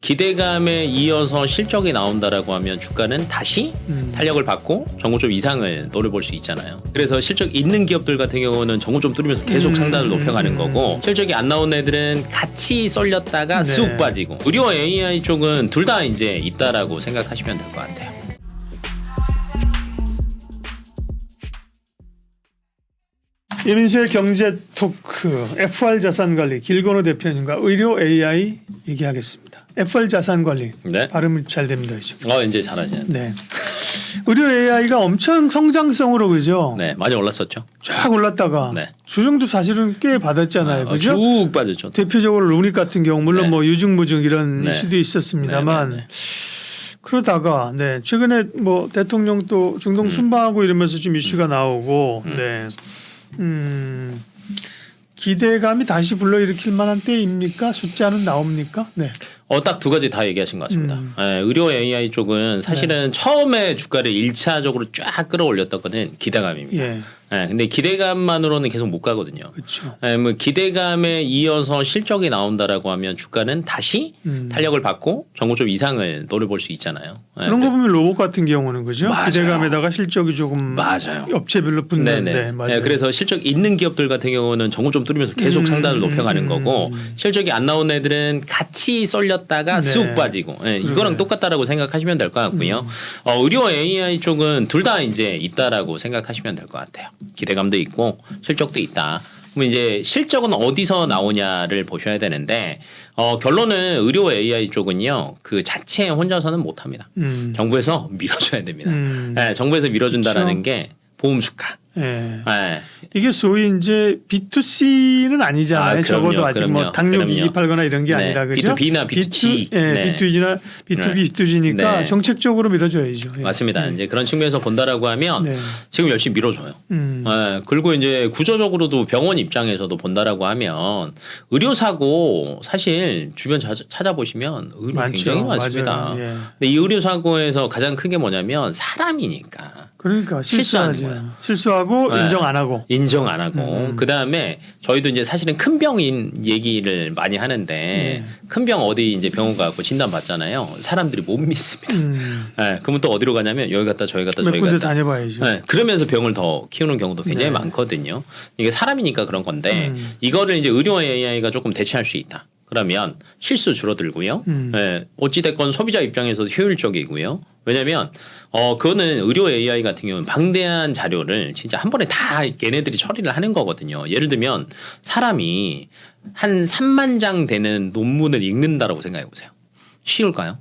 기대감에 이어서 실적이 나온다라고 하면 주가는 다시 탄력을 받고 정고점 이상을 노려볼 수 있잖아요. 그래서 실적 있는 기업들 같은 경우는 정고점 뚫으면서 계속 상단을 높여가는 거고, 실적이 안 나온 애들은 같이 쏠렸다가 쑥 빠지고, 의료 AI 쪽은 둘 다 이제 있다라고 생각하시면 될 것 같아요. 이민수의 경제 토크 FR 자산관리 길건우 대표님과 의료 AI 얘기하겠습니다. FR 자산관리 네. 발음이 잘 됩니다. 지금. 이제 잘하시네. 네. 의료 AI가 엄청 성장성으로 그죠? 네, 많이 올랐었죠. 쫙 올랐다가 네. 조정도 사실은 꽤 받았잖아요. 그죠? 쭉 빠졌죠. 대표적으로 루닉 같은 경우 물론 네. 뭐 유증무증 이런 네. 이슈도 있었습니다만 네, 네, 네. 그러다가 최근에 뭐 대통령 또 중동 순방하고 이러면서 좀 이슈가 나오고 기대감이 다시 불러일으킬 만한 때입니까? 숫자는 나옵니까? 네. 딱 두 가지 다 얘기하신 것 같습니다. 네, 의료 AI 쪽은 사실은 처음에 주가를 1차적으로 쫙 끌어올렸던 거는 기대감입니다. 예. 네, 근데 기대감만으로는 계속 못 가거든요. 그렇죠. 네, 뭐 기대감에 이어서 실적이 나온다라고 하면 주가는 다시 탄력을 받고 정고점 이상을 노려볼 수 있잖아요. 네, 그런 거 보면 로봇 같은 경우는 그죠? 맞아요. 기대감에다가 실적이 조금 맞아요. 업체별로 붙는데 네네. 맞아요. 네, 그래서 실적 있는 기업들 같은 경우는 정고점 뚫으면서 계속 상단을 높여가는 거고, 실적이 안 나온 애들은 같이 쏠렸다가 네. 쑥 빠지고, 네, 이거랑 똑같다라고 생각하시면 될 것 같고요. 의료 AI 쪽은 둘 다 이제 있다라고 생각하시면 될 것 같아요. 기대감도 있고 실적도 있다. 그럼 이제 실적은 어디서 나오냐를 보셔야 되는데, 결론은 의료 AI 쪽은요, 그 자체 혼자서는 못합니다. 정부에서 밀어줘야 됩니다. 네, 정부에서 밀어준다라는 게 보험 수가. 예. 네. 이게 소위 이제 B2C는 아니잖아요. 그럼요, 적어도 아직 뭐 그럼요. 당뇨기기 팔거나 이런 게 네. 아니라 그죠? B2B나 B2G. 네. B2G나 B2B, B2G니까 네. 정책적으로 밀어줘야죠. 예. 맞습니다. 이제 그런 측면에서 본다라고 하면 네. 지금 열심히 밀어줘요. 그리고 이제 구조적으로도 병원 입장에서도 본다라고 하면 의료 사고 사실 주변 찾아보시면 의료 많죠. 굉장히 많습니다. 맞아요. 예. 근데 이 의료 사고에서 가장 큰 게 뭐냐면 사람이니까. 그러니까 실수하는 실수하죠. 거예요. 실수하고 네. 인정 안 하고. 인정 안 하고 그 다음에 저희도 이제 사실은 큰 병인 얘기를 많이 하는데 큰 병 어디 이제 병원 가고 진단 받잖아요. 사람들이 못 믿습니다. 네, 그러면 또 어디로 가냐면 여기 갔다 저기 갔다 몇 저기 군데 갔다. 다녀봐야죠. 네, 그러면서 병을 더 키우는 경우도 굉장히 네. 많거든요. 이게 사람이니까 그런 건데 이거를 이제 의료 AI가 조금 대체할 수 있다. 그러면 실수 줄어들고요. 네, 어찌됐건 소비자 입장에서도 효율적이고요. 왜냐하면 그거는 의료 AI 같은 경우는 방대한 자료를 진짜 한 번에 다 얘네들이 처리를 하는 거거든요. 예를 들면 사람이 한 3만 장 되는 논문을 읽는다라고 생각해 보세요. 쉬울까요?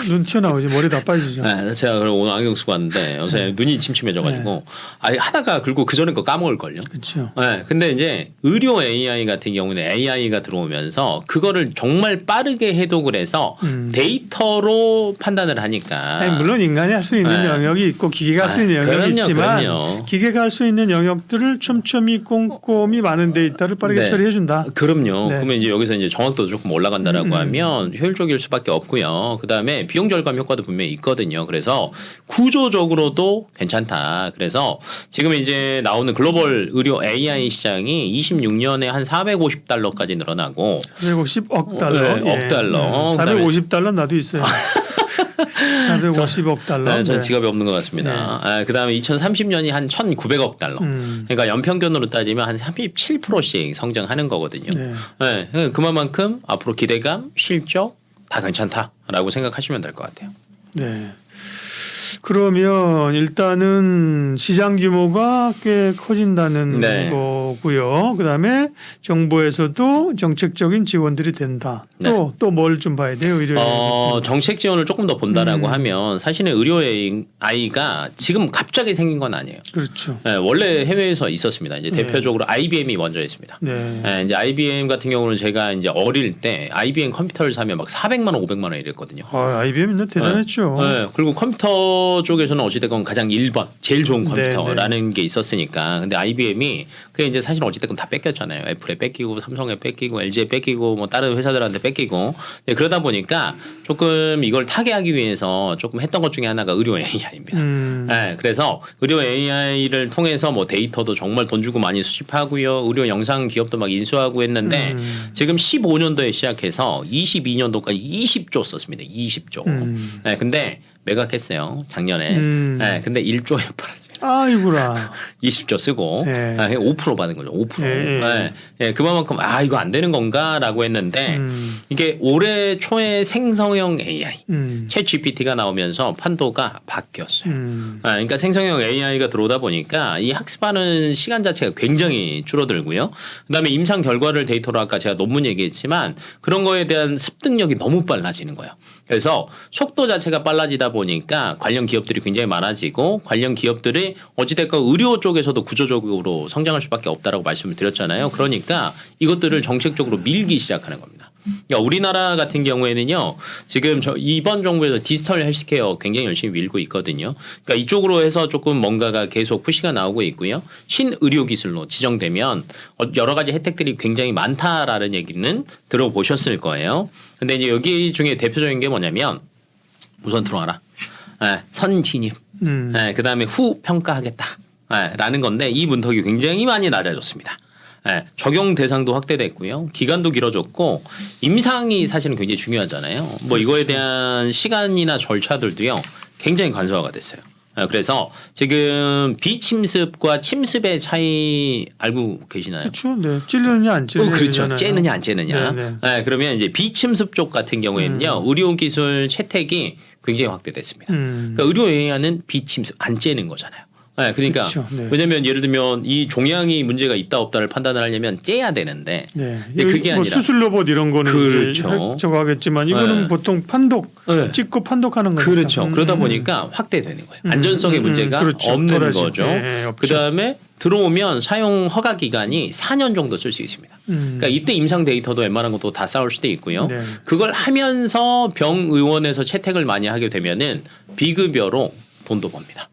눈 튀어나오지. 머리 다 빠지죠. 네, 제가 오늘 안경 쓰고 왔는데 요새 눈이 침침해져가지고 하다가 그리고 그 전에 거 까먹을걸요. 그렇죠. 네, 근데 이제 의료 AI 같은 경우는 AI가 들어오면서 그거를 정말 빠르게 해독을 해서 데이터로 판단을 하니까. 아니, 물론 인간이 할 수 있는 네. 영역이 있고 기계가 할 수 있는 영역이 그럼요, 있지만 그럼요. 기계가 할 수 있는 영역들을 촘촘히 꼼꼼히 많은 데이터를 빠르게 네. 처리해 준다. 그럼요. 네. 그러면 이제 여기서 이제 정확도도 조금 올라간다라고 하면 효율적일 수밖에 없고요. 그 다음에 비용 절감 효과도 분명히 있거든요. 그래서 구조적으로도 괜찮다. 그래서 지금 이제 나오는 글로벌 의료 AI 시장이 26년에 한 450달러까지 늘어나고 450억 달러. 네, 억 달러. 450달러 나도 있어요. 450억 달러. 네, 전 네. 지갑이 없는 것 같습니다. 그다음에 2030년이 한 1,900억 달러. 그러니까 연평균으로 따지면 한 37%씩 성장하는 거거든요. 네, 그만큼 앞으로 기대감, 실적 다 괜찮다라고 생각하시면 될 것 같아요. 네. 그러면 일단은 시장 규모가 꽤 커진다는 네. 거고요. 그다음에 정부에서도 정책적인 지원들이 된다. 네. 또 뭘 좀 봐야 돼요? 의료 정책 지원을 조금 더 본다라고 하면 사실은 의료 AI가 지금 갑자기 생긴 건 아니에요. 그렇죠. 네, 원래 해외에서 있었습니다. 이제 대표적으로 IBM이 먼저 했습니다. 네. 네, 이제 IBM 같은 경우는 제가 이제 어릴 때 IBM 컴퓨터를 사면 막 400만 원, 500만 원 이랬거든요. IBM은 대단했죠. 네, 그리고 컴퓨터 컴퓨터 쪽에서는 어찌됐건 가장 1번 제일 좋은 컴퓨터라는 네. 게 있었으니까. 근데 IBM이 그게 이제 사실 어찌됐건 다 뺏겼잖아요. 애플에 뺏기고 삼성에 뺏기고 LG에 뺏기고 뭐 다른 회사들한테 뺏기고. 그러다 보니까 조금 이걸 타개하기 위해서 조금 했던 것 중에 하나가 의료 AI입니다. 네, 그래서 의료 AI를 통해서 뭐 데이터도 정말 돈 주고 많이 수집하고요. 의료 영상 기업도 막 인수하고 했는데 지금 15년도에 시작해서 22년도까지 20조 썼습니다. 20조. 네, 근데 매각했어요. 작년에. 네, 근데 1조에 팔았습니다. 아이고라. 20조 쓰고 네. 5% 받은 거죠. 5%. 네. 네. 네, 그만큼 이거 안 되는 건가라고 했는데 이게 올해 초에 생성형 AI, 챗 GPT가 나오면서 판도가 바뀌었어요. 그러니까 생성형 AI가 들어오다 보니까 이 학습하는 시간 자체가 굉장히 줄어들고요. 그다음에 임상 결과를 데이터로 아까 제가 논문 얘기했지만 그런 거에 대한 습득력이 너무 빨라지는 거예요. 그래서 속도 자체가 빨라지다 보니까 관련 기업들이 굉장히 많아지고 관련 기업들이 어찌됐건 의료 쪽에서도 구조적으로 성장할 수밖에 없다라고 말씀을 드렸잖아요. 그러니까 이것들을 정책적으로 밀기 시작하는 겁니다. 그러니까 우리나라 같은 경우에는요, 지금 이번 정부에서 디지털 헬스케어 굉장히 열심히 밀고 있거든요. 그러니까 이쪽으로 해서 조금 뭔가가 계속 푸시가 나오고 있고요. 신의료 기술로 지정되면 여러 가지 혜택들이 굉장히 많다라는 얘기는 들어보셨을 거예요. 근데 이제 여기 중에 대표적인 게 뭐냐면 우선 들어와라. 선진입. 그다음에 후 평가하겠다. 라는 건데 이 문턱이 굉장히 많이 낮아졌습니다. 적용 대상도 확대됐고요. 기간도 길어졌고 임상이 사실은 굉장히 중요하잖아요. 뭐 이거에 대한 시간이나 절차들도요. 굉장히 간소화가 됐어요. 그래서 지금 비침습과 침습의 차이 알고 계시나요? 그렇죠. 네. 찌르느냐 안 찌르느냐. 그렇죠. 째느냐 안 째느냐. 네. 그러면 이제 비침습 쪽 같은 경우에는요. 의료기술 채택이 굉장히 확대됐습니다. 그러니까 의료 AI는 비침습 안 째는 거잖아요. 그러니까 그렇죠. 네. 왜냐하면 예를 들면 이 종양이 문제가 있다 없다를 판단을 하려면 째야 되는데 근데 그게 뭐 아니라 수술 로봇 이런 거는 그렇죠. 이제 저거 하겠지만 이거는 보통 판독 찍고 판독하는 거죠. 그렇죠. 그러다 보니까 확대되는 거예요. 안전성의 문제가 그렇죠. 없는 덜하지. 거죠. 없죠. 그다음에 들어오면 사용 허가 기간이 4년 정도 쓸 수 있습니다. 그러니까 이때 임상 데이터도 웬만한 것도 다 쌓을 수도 있고요. 네. 그걸 하면서 병의원에서 채택을 많이 하게 되면은 비급여로 돈도 법니다.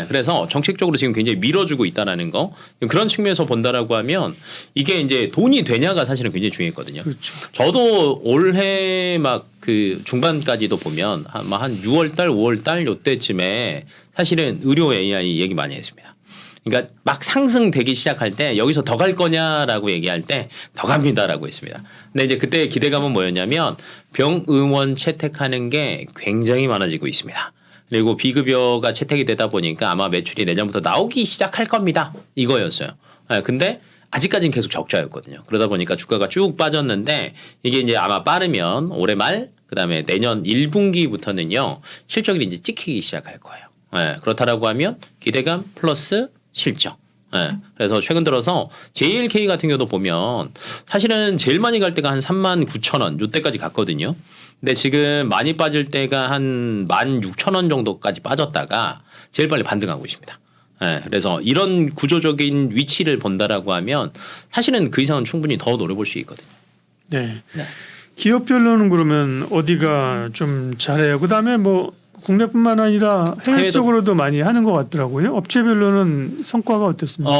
그래서 정책적으로 지금 굉장히 밀어주고 있다라는 거 그런 측면에서 본다라고 하면 이게 이제 돈이 되냐가 사실은 굉장히 중요했거든요. 그렇죠. 저도 올해 막 그 중반까지도 보면 한 6월달, 5월달 요때쯤에 사실은 의료 AI 얘기 많이 했습니다. 그러니까 막 상승되기 시작할 때 여기서 더 갈 거냐라고 얘기할 때 더 갑니다라고 했습니다. 근데 이제 그때 기대감은 뭐였냐면 병의원 채택하는 게 굉장히 많아지고 있습니다. 그리고 비급여가 채택이 되다 보니까 아마 매출이 내년부터 나오기 시작할 겁니다. 이거였어요. 근데 아직까지는 계속 적자였거든요. 그러다 보니까 주가가 쭉 빠졌는데 이게 이제 아마 빠르면 올해 말 그다음에 내년 1분기부터는요. 실적이 이제 찍히기 시작할 거예요. 그렇다라고 하면 기대감 플러스 실적. 그래서 최근 들어서 JLK 같은 경우도 보면 사실은 제일 많이 갈 때가 한 39,000원 요때까지 갔거든요. 근데 지금 많이 빠질 때가 한 16,000원 정도까지 빠졌다가 제일 빨리 반등하고 있습니다. 그래서 이런 구조적인 위치를 본다라고 하면 사실은 그 이상은 충분히 더 노려볼 수 있거든요. 네. 기업별로는 그러면 어디가 좀 잘해요? 그다음에 뭐 국내뿐만 아니라 해외 쪽으로도 많이 하는 것 같더라고요. 업체별로는 성과가 어떻습니까?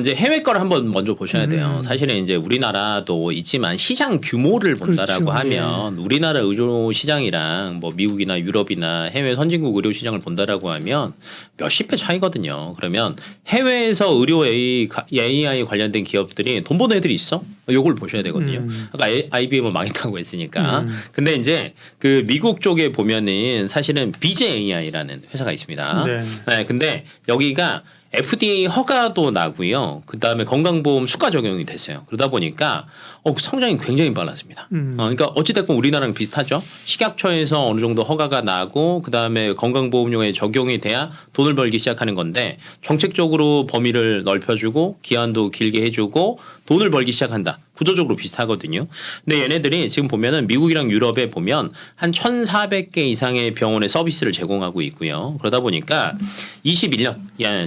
이제 해외 거를 한번 먼저 보셔야 돼요. 사실은 이제 우리나라도 있지만 시장 규모를 본다라고 그렇죠. 하면 우리나라 의료 시장이랑 뭐 미국이나 유럽이나 해외 선진국 의료 시장을 본다라고 하면 몇십 배 차이거든요. 그러면 해외에서 의료 AI 관련된 기업들이 돈 버는 애들이 있어? 요걸 보셔야 되거든요. 아까 IBM은 망했다고 했으니까. 근데 이제 그 미국 쪽에 보면은 사실은 BJ AI라는 회사가 있습니다. 근데 여기가 FDA 허가도 나고요. 그다음에 건강보험 수가 적용이 됐어요. 그러다 보니까 성장이 굉장히 빨랐습니다. 그러니까 어찌됐건 우리나라랑 비슷하죠. 식약처에서 어느 정도 허가가 나고 그다음에 건강보험료에 적용이 돼야 돈을 벌기 시작하는 건데 정책적으로 범위를 넓혀주고 기한도 길게 해주고 돈을 벌기 시작한다. 구조적으로 비슷하거든요. 근데 얘네들이 지금 보면은 미국이랑 유럽에 보면 한 1,400개 이상의 병원에 서비스를 제공하고 있고요. 그러다 보니까 21년,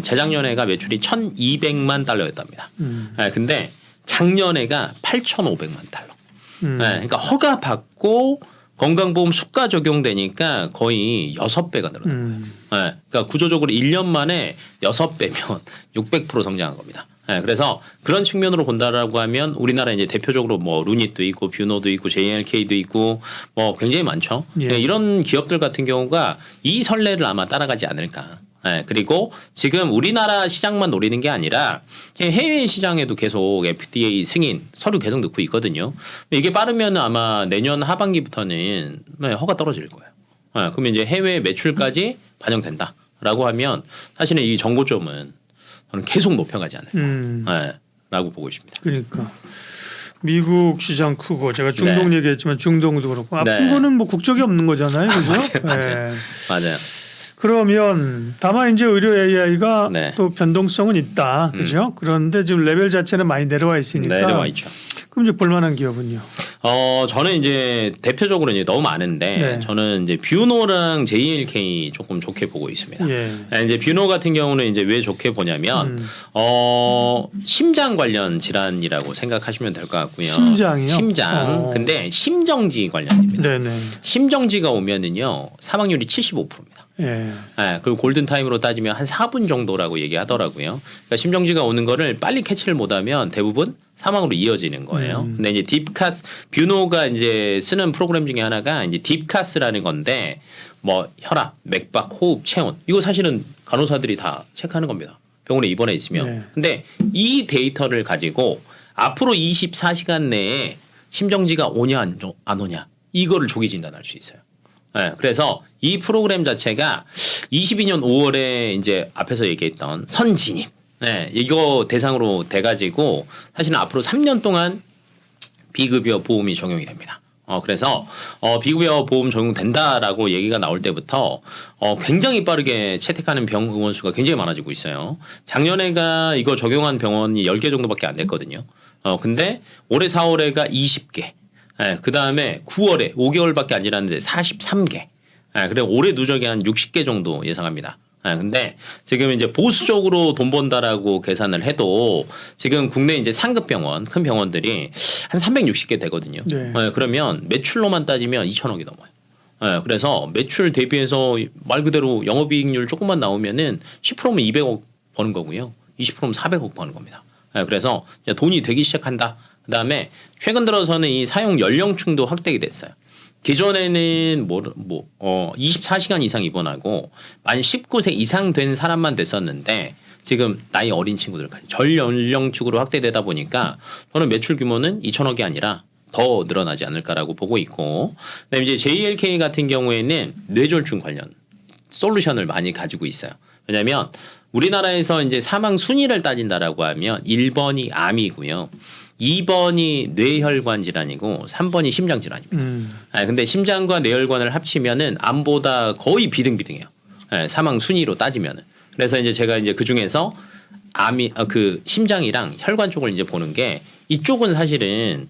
재작년에가 매출이 1,200만 달러였답니다. 근데 작년에가 8,500만 달러. 그러니까 허가 받고 건강보험 수가 적용되니까 거의 6배가 늘어난 거예요. 네, 그러니까 구조적으로 1년 만에 6배면 600% 성장한 겁니다. 네, 그래서 그런 측면으로 본다라고 하면 우리나라 이제 대표적으로 뭐 루닛도 있고 뷰노도 있고 JLK도 있고 뭐 굉장히 많죠. 예. 네, 이런 기업들 같은 경우가 이 선례를 아마 따라가지 않을까. 네, 그리고 지금 우리나라 시장만 노리는 게 아니라 해외 시장에도 계속 FDA 승인 서류 계속 넣고 있거든요. 이게 빠르면 아마 내년 하반기부터는 허가 떨어질 거예요. 네, 그러면 이제 해외 매출까지 반영된다라고 하면 사실은 이 정고점은 저는 계속 높여가지 않을까. 네, 라고 보고 있습니다. 그러니까 미국 시장 크고 제가 중동 네. 얘기했지만 중동도 그렇고 아픈 네. 거는 뭐 국적이 없는 거잖아요. 그죠? 맞아요. 맞아요. 그러면 다만 이제 의료 AI가 네. 또 변동성은 있다. 그죠? 그런데 지금 레벨 자체는 많이 내려와 있으니까. 내려와 있죠. 그럼 이제 볼만한 기업은요? 저는 이제 대표적으로 이제 너무 많은데 네. 저는 이제 뷰노랑 JLK 조금 좋게 보고 있습니다. 예. 이제 뷰노 같은 경우는 이제 왜 좋게 보냐면 심장 관련 질환이라고 생각하시면 될 것 같고요. 심장이요? 심장. 근데 심정지 관련입니다. 네네. 심정지가 오면은요 사망률이 75%입니다. 예. 네, 그리고 골든 타임으로 따지면 한 4분 정도라고 얘기하더라고요. 그러니까 심정지가 오는 거를 빨리 캐치를 못하면 대부분 사망으로 이어지는 거예요. 근데 이제 딥카스 뷰노가 이제 쓰는 프로그램 중에 하나가 이제 딥카스라는 건데 뭐 혈압, 맥박, 호흡, 체온 이거 사실은 간호사들이 다 체크하는 겁니다. 병원에 입원해 있으면. 네. 근데 이 데이터를 가지고 앞으로 24시간 내에 심정지가 오냐 안 오냐 이거를 조기 진단할 수 있어요. 네, 그래서 이 프로그램 자체가 22년 5월에 이제 앞에서 얘기했던 선진입, 네, 이거 대상으로 돼가지고 사실은 앞으로 3년 동안 비급여 보험이 적용이 됩니다. 그래서 비급여 보험 적용된다라고 얘기가 나올 때부터 굉장히 빠르게 채택하는 병원 수가 굉장히 많아지고 있어요. 작년에가 이거 적용한 병원이 10개 정도밖에 안 됐거든요. 근데 올해 4월에가 20개. 네, 그 다음에 9월에 5개월밖에 안 지났는데 43개. 네, 그리고 올해 누적이 한 60개 정도 예상합니다. 네, 근데 지금 이제 보수적으로 돈 번다라고 계산을 해도 지금 국내 이제 상급 병원, 큰 병원들이 한 360개 되거든요. 네. 네, 그러면 매출로만 따지면 2천억이 넘어요. 네, 그래서 매출 대비해서 말 그대로 영업이익률 조금만 나오면은 10%면 200억 버는 거고요. 20%면 400억 버는 겁니다. 네, 그래서 이제 돈이 되기 시작한다. 그다음에 최근 들어서는 이 사용 연령층도 확대가 됐어요. 기존에는 24시간 이상 입원하고 만 19세 이상 된 사람만 됐었는데 지금 나이 어린 친구들까지 전 연령층으로 확대되다 보니까 저는 매출 규모는 2천억이 아니라 더 늘어나지 않을까라고 보고 있고, 그다음에 이제 JLK 같은 경우에는 뇌졸중 관련 솔루션을 많이 가지고 있어요. 왜냐하면 우리나라에서 이제 사망 순위를 따진다라고 하면 1번이 암이고요. 2번이 뇌혈관 질환이고 3번이 심장 질환입니다. 근데 심장과 뇌혈관을 합치면은 암보다 거의 비등비등해요. 사망 순위로 따지면은. 그래서 이제 제가 이제 그 중에서 암이 그 심장이랑 혈관 쪽을 이제 보는 게 이쪽은 사실은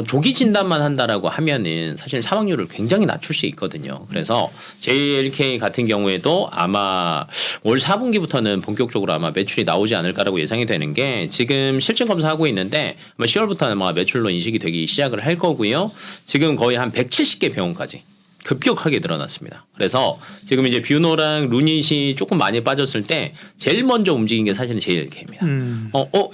조기 진단만 한다라고 하면은 사실 사망률을 굉장히 낮출 수 있거든요. 그래서 JLK 같은 경우에도 아마 올 4분기부터는 본격적으로 아마 매출이 나오지 않을까라고 예상이 되는 게 지금 실증 검사하고 있는데 아마 10월부터는 아마 매출로 인식이 되기 시작을 할 거고요. 지금 거의 한 170개 병원까지 급격하게 늘어났습니다. 그래서 지금 이제 뷰노랑 루닛이 조금 많이 빠졌을 때 제일 먼저 움직인 게 사실은 JLK입니다.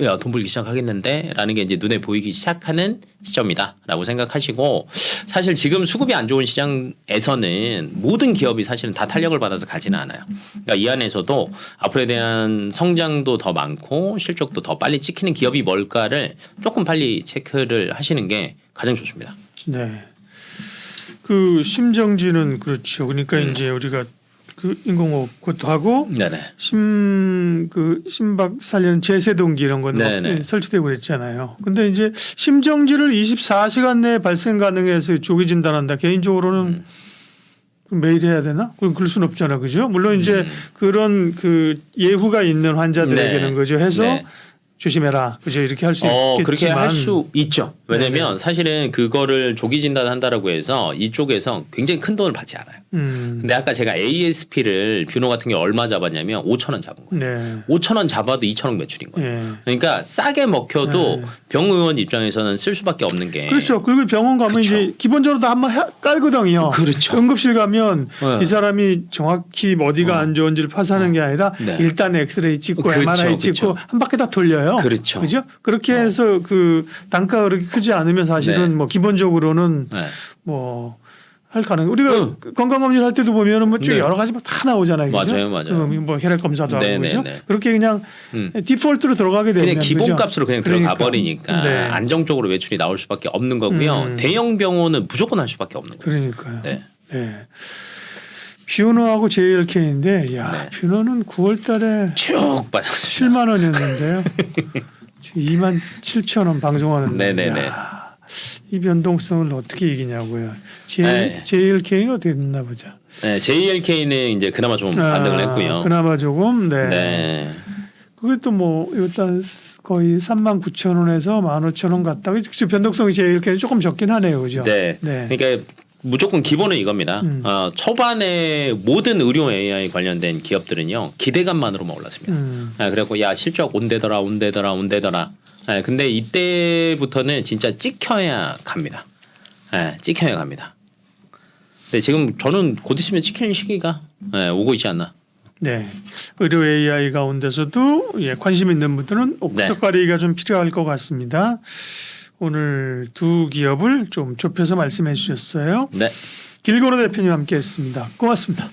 야, 돈 벌기 시작하겠는데? 라는 게 이제 눈에 보이기 시작하는 시점이다. 라고 생각하시고 사실 지금 수급이 안 좋은 시장에서는 모든 기업이 사실은 다 탄력을 받아서 가지는 않아요. 그러니까 이 안에서도 앞으로에 대한 성장도 더 많고 실적도 더 빨리 찍히는 기업이 뭘까를 조금 빨리 체크를 하시는 게 가장 좋습니다. 네. 그 심정지는 그렇죠. 그러니까 이제 우리가 그 인공호흡 그것도 하고 네네. 심박 살리는 제세동기 이런 건 네네. 설치되고 그랬잖아요. 근데 이제 심정지를 24시간 내에 발생 가능해서 조기 진단한다. 개인적으로는 매일 해야 되나? 그럴 수는 없잖아, 그죠? 물론 이제 그런 그 예후가 있는 환자들에게는 네. 그죠 해서. 네. 조심해라. 그죠? 이렇게 할 수 있겠지만 그렇게 할 수 있죠. 왜냐면 네네. 사실은 그거를 조기 진단한다라고 해서 이쪽에서 굉장히 큰 돈을 받지 않아요. 근데 아까 제가 ASP를 뷰노 같은 게 얼마 잡았냐면 5,000원 잡은 거예요. 네. 5,000원 잡아도 2,000원 매출인 거예요. 예. 그러니까 싸게 먹혀도 네. 병의원 입장에서는 쓸 수밖에 없는 게 그렇죠. 그리고 병원 가면 그렇죠. 이제 기본적으로 다 한번 깔거든요. 그렇죠. 응급실 가면 네. 이 사람이 정확히 어디가 안 좋은지를 파사하는 게 아니라 네. 일단 엑스레이 찍고 그렇죠. MRI 찍고 그렇죠. 한 바퀴 다 돌려요. 그렇죠. 그죠? 그렇게 해서 그 단가가 그렇게 크지 않으면 사실은 네. 뭐 기본적으로는 네. 뭐 할 가능. 우리가 응. 건강검진 할 때도 보면은 뭐 쭉 네. 여러 가지 뭐 다 나오잖아요. 그죠? 맞아요. 뭐 혈액 검사도 하고 네, 그죠? 네, 네. 그렇게 그냥 디폴트로 들어가게 되면 그냥 기본값으로 그냥 그러니까. 들어가 버리니까 네. 안정적으로 매출이 나올 수밖에 없는 거고요. 대형 병원은 무조건 할 수밖에 없는 거예요. 그러니까요. 네. 네. 뷰노하고 JLK인데 야 네. 뷰노는 9월달에 쭉 빠졌어요. 7만 원이었는데요. 2만 7천 원 방송하는데 네네네. 야, 이 변동성을 어떻게 이기냐고요. 네. JLK는 어떻게 됐나 보자. 네, JLK는 이제 그나마 좀 반등을 했고요. 그나마 조금. 네. 네. 그것도 뭐 일단 거의 3만 9천 원에서 15,000원 갔다가 변동성이 JLK는 조금 적긴 하네요, 그죠? 네. 네. 그러니까 무조건 기본은 이겁니다. 초반에 모든 의료 AI 관련된 기업들은요 기대감만으로만 올랐습니다. 그래갖고 야 실적 온대더라. 근데 이때부터는 진짜 찍혀야 갑니다. 찍혀야 갑니다. 근데 지금 저는 곧 있으면 찍히는 시기가 오고 있지 않나. 네, 의료 AI 가운데서도 관심 있는 분들은 옥석 가리기가 좀 필요할 것 같습니다. 오늘 두 기업을 좀 좁혀서 말씀해 주셨어요. 네. 길건호 대표님 함께했습니다. 고맙습니다.